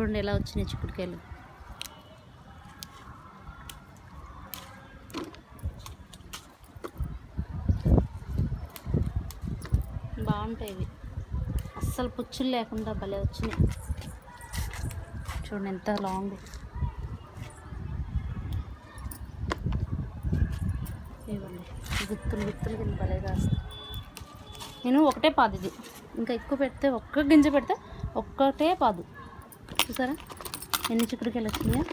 చూడండి ఎలా వచ్చినాయి చిక్కుడుకాయలు. బాగుంటాయి ఇవి, అస్సలు పుచ్చులు లేకుండా భలే వచ్చినాయి. చూడండి ఎంత లాంగ్. ఇవ్వండి గుత్తులు గుత్తులు కింద భలే కాస్తాయి. నేను ఒకటే పాదు ఇది, ఇంకా ఎక్కువ పెడితే ఒక్క గింజ పెడితే ఒక్కటే పాదు. చూసారా ఎన్ని చిక్కుడుకాయలు వచ్చినాయో.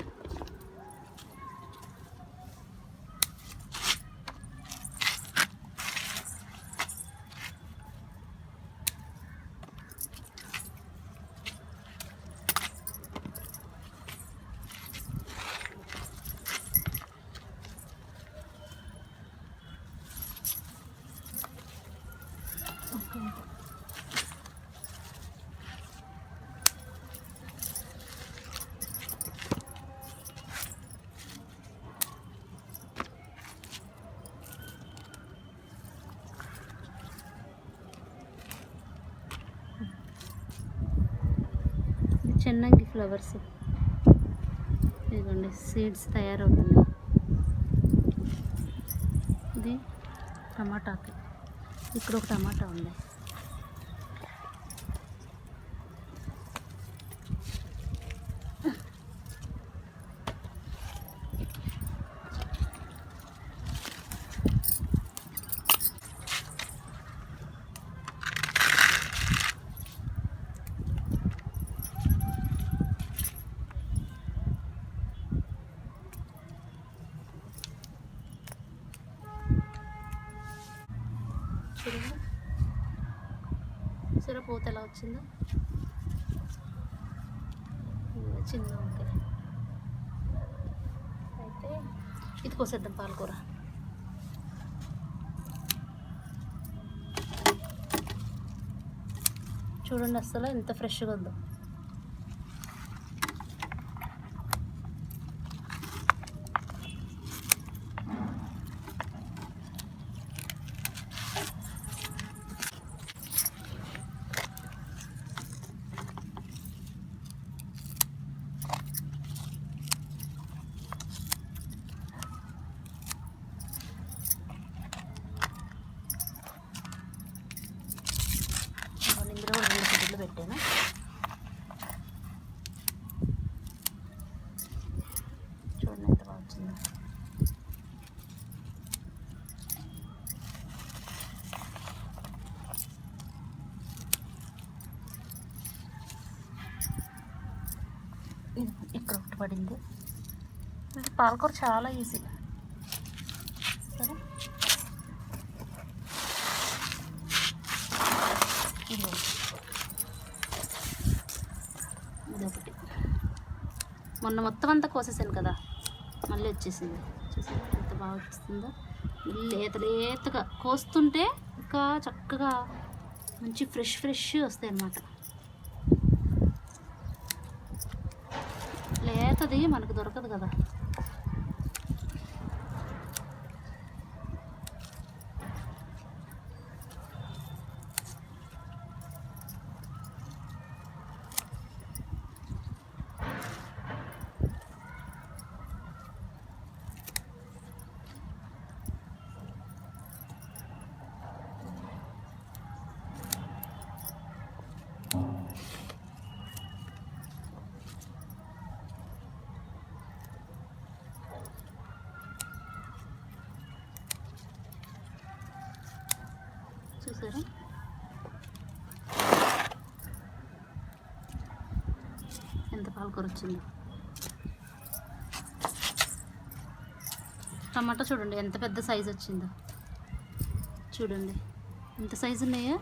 చెన్నంగి ఫ్లవర్స్ ఇదిగోండి, సీడ్స్ తయారవుతుంది. ఇది టమాటాకి, ఇక్కడ ఒక టమాటా ఉంది. చూసారా పూత ఎలా వచ్చిందో, చిన్న వంకాయ. అయితే ఇది కోసేద్దాం పాలకూర. చూడండి అసలు ఎంత ఫ్రెష్గా ఉందో. ఇందులో 2 గుడ్లు పెట్టాను. చూడండి ఎంత బాగా వచ్చిందో. ఇక్కడ ఒకటి పడింది. పాలకూర చాలా ఈజీ. సరే ఇదొకటి. మొన్న మొత్తం అంతా కోసేసాను కదా, మళ్ళీ వచ్చేసింది. చూసారా ఎంత బాగా వస్తుందో. లేత లేతగా కోస్తుంటే ఇంకా చక్కగా మంచి ఫ్రెష్ వస్తాయి అన్నమాట. లేతది మనకు దొరకదు కదా. చూసారా ఎంత పాలకూర వచ్చిందో. టమాటా చూడండి ఎంత పెద్ద సైజు వచ్చిందో. చూడండి ఎంత సైజు ఉన్నాయో.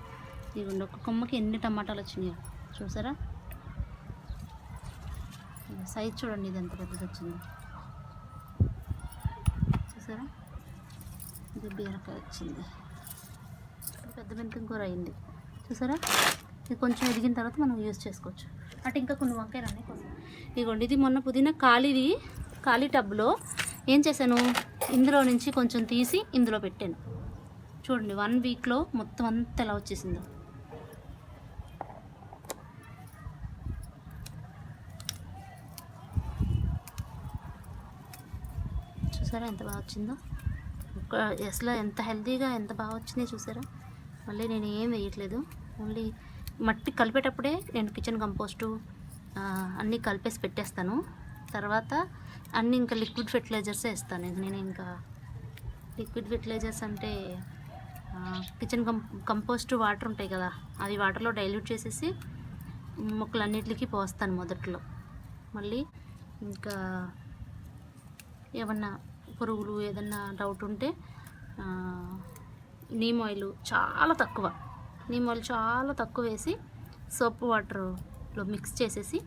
ఇవ్వండి ఒక కొమ్మకి ఎన్ని టమాటాలు వచ్చినాయో చూసారా. సైజు చూడండి ఇది ఎంత పెద్దది వచ్చిందో. చూసారా ఇది బీరకాయ వచ్చింది. పెద్ద మెంతం కూర అయింది. చూసారా ఇది కొంచెం ఎదిగిన తర్వాత మనం యూజ్ చేసుకోవచ్చు. అటు ఇంకా కొన్ని వంకాయలు అన్నీ కోసం. ఇదిగోండి ఇది మొన్న పుదీనా ఖాళీ టబ్లో ఏం చేశాను, ఇందులో నుంచి కొంచెం తీసి ఇందులో పెట్టాను. చూడండి 1 వీక్లో మొత్తం అంతా ఎలా వచ్చేసిందో. చూసారా ఎంత బాగా వచ్చిందో. అసలు ఎంత హెల్తీగా ఎంత బాగా వచ్చిందో చూసారా. మళ్ళీ నేను ఏం వేయట్లేదు, ఓన్లీ మట్టి కలిపేటప్పుడే నేను కిచెన్ కంపోస్టు అన్నీ కలిపేసి పెట్టేస్తాను. తర్వాత అన్నీ ఇంకా లిక్విడ్ ఫెర్టిలైజర్సే ఇస్తాను. నేను ఇంకా లిక్విడ్ ఫెర్టిలైజర్స్ అంటే కిచెన్ కంపోస్ట్ వాటర్ ఉంటాయి కదా, అవి వాటర్లో డైల్యూట్ చేసేసి మొక్కలన్నిటికీ పోస్తాను మొదట్లో. మళ్ళీ ఇంకా ఏమన్నా పురుగులు ఏదన్నా డౌట్ ఉంటే నీమ్ ఆయిల్ చాలా తక్కువ వేసి సోప్ వాటర్లో మిక్స్ చేసేసి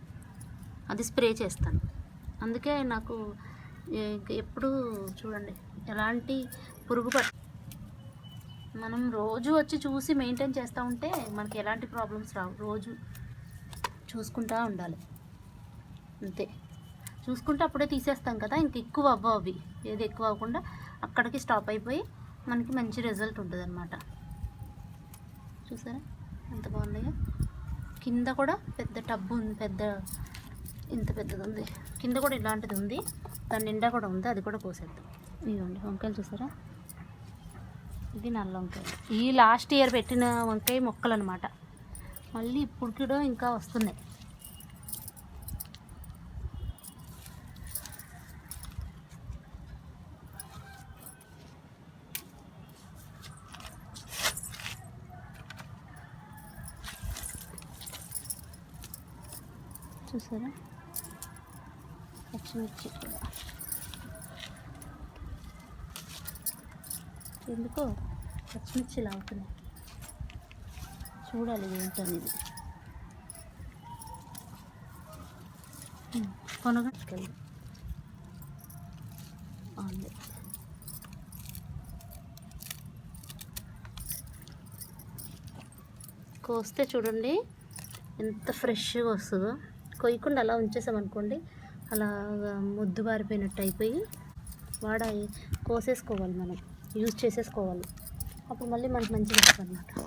అది స్ప్రే చేస్తాను. అందుకే నాకు ఎప్పుడు చూడండి ఎలాంటి పురుగు మనం రోజు వచ్చి చూసి మెయింటైన్ చేస్తూ ఉంటే మనకి ఎలాంటి ప్రాబ్లమ్స్ రావు. రోజు చూసుకుంటూ ఉండాలి అంతే. చూసుకుంటే అప్పుడే తీసేస్తాం కదా, ఇంక ఎక్కువ అవ్వవు అవి. ఏది ఎక్కువ అవ్వకుండా అక్కడికి స్టాప్ అయిపోయి మనకి మంచి రిజల్ట్ ఉంటుంది అన్నమాట. చూసారా ఎంత బాగున్నాయో. కింద కూడా పెద్ద టబ్బు ఉంది, ఇంత పెద్దది ఉంది. కింద కూడా ఇలాంటిది ఉంది, దాని నిండా కూడా ఉంది, అది కూడా కోసేద్దాం. ఇదిగోండి వంకాయలు చూసారా, ఇది నల్ల వంకాయ. ఈ లాస్ట్ ఇయర్ పెట్టిన వంకాయ మొక్కలు అనమాట. మళ్ళీ ఇప్పుడు కూడా ఇంకా వస్తున్నాయి. చూసారా పచ్చిమిర్చి కూడా ఎందుకో పచ్చిమిర్చి లాగుతున్నాయి. చూడాలి ఏంటనేది. కొనగట్టుకెళ్ళి బాగుంది. కోస్తే చూడండి ఎంత ఫ్రెష్గా వస్తుందో. కొయ్యకుండా అలా ఉంచేసామనుకోండి, అలా ముద్దు బారిపోయినట్టు అయిపోయి కోసేసుకోవాలి, మనం యూజ్ చేసేసుకోవాలి. అప్పుడు మళ్ళీ మనకు మంచిగా వస్తుంది అన్నమాట.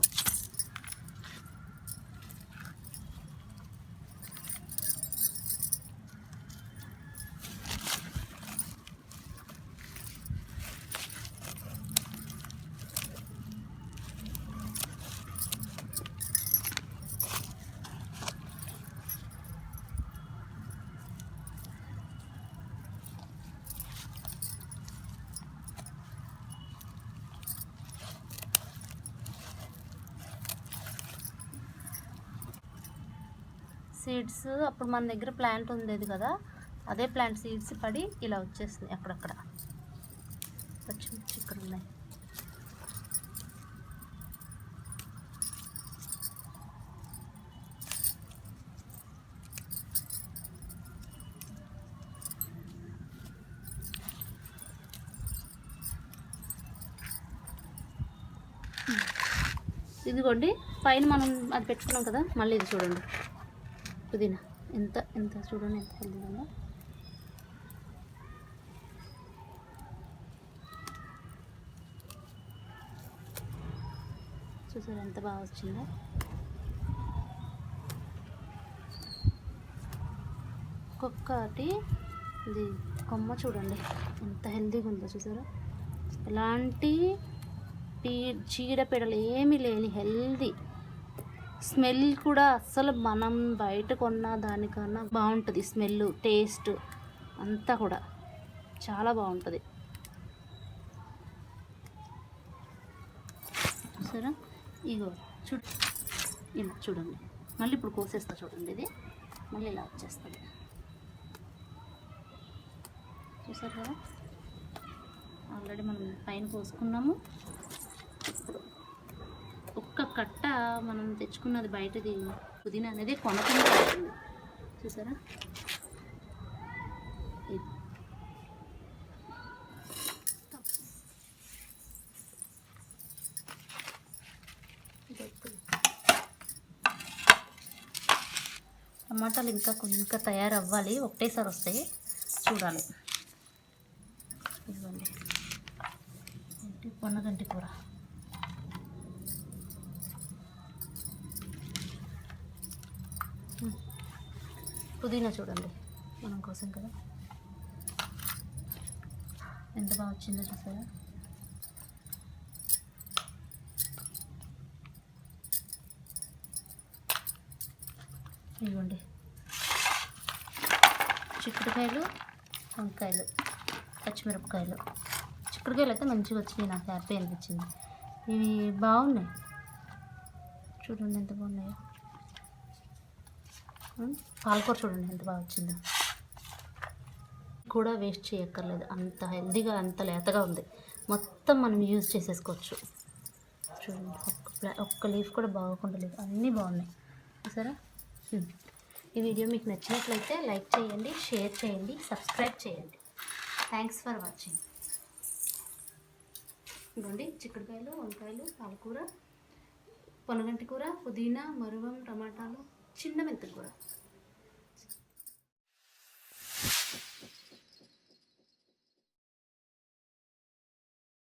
సీడ్స్ అప్పుడు మన దగ్గర ప్లాంట్ ఉండేది కదా, అదే ప్లాంట్ సీడ్స్ పడి ఇలా వచ్చేస్తున్నాయి అక్కడక్కడ. పచ్చిమిర్చి ఇక్కడ ఉన్నాయి. ఇదిగోండి పైన మనం అది పెట్టుకున్నాం కదా, మళ్ళీ ఇది చూడండి పుదీనా ఎంత చూడండి ఎంత హెల్దీగా ఉందో. చూసారు ఎంత బాగా వచ్చిందో. ఒక్కొక్కటి ఇది కొమ్మ చూడండి ఎంత హెల్దీగా ఉందో. చూసారా ఎలాంటి చీడపీడలు ఏమీ లేని హెల్దీ. స్మెల్ కూడా అస్సలు మనం బయట కొన్న దానికన్నా బాగుంటుంది. స్మెల్, టేస్ట్ అంతా కూడా చాలా బాగుంటుంది. చూసారా ఇగో ఇలా చూడండి. మళ్ళీ ఇప్పుడు కోసేస్తా చూడండి, ఇది మళ్ళీ ఇలా వచ్చేస్తుంది. చూసారు కదా ఆల్రెడీ మనం పైన కోసుకున్నాము. ఇప్పుడు ఒక్క కట్ట మనం తెచ్చుకున్నది బయటది పుదీనా అనేది కొనకుండా ఉంటుంది. చూసారా టమాటాలు ఇంకా తయారవ్వాలి, ఒకటేసారి వస్తాయి చూడాలి. ఇదిగోండి పొన్నగంటి కూర. పుదీనా చూడండి మనం కోసం కదా ఎంత బాగా వచ్చిందో చూసారా. ఇవ్వండి చిక్కుడుకాయలు, వంకాయలు, పచ్చిమిరపకాయలు. చిక్కుడుకాయలు అయితే మంచిగా వచ్చినాయి, నాకు హ్యాపీ అనిపించింది. ఇవి బాగున్నాయి చూడండి ఎంత బాగున్నాయో. పాలకూర చూడండి ఎంత బాగా వచ్చిందో. కూడా వేస్ట్ చేయక్కర్లేదు, అంత హెల్తీగా అంత లేతగా ఉంది. మొత్తం మనం యూజ్ చేసేసుకోవచ్చు. చూడండి ఒక్క లీఫ్ కూడా బాగోకుండా లేదు, అన్నీ బాగున్నాయి సరే. ఈ వీడియో మీకు నచ్చినట్లయితే లైక్ చేయండి, షేర్ చేయండి, సబ్స్క్రైబ్ చేయండి. Thanks for watching. ఇదిగోండి చిక్కుడుకాయలు, వంకాయలు, పాలకూర, పొనగంటి కూర, పుదీనా, మరువం, టమాటాలు, చిన్న మెంతి కూర.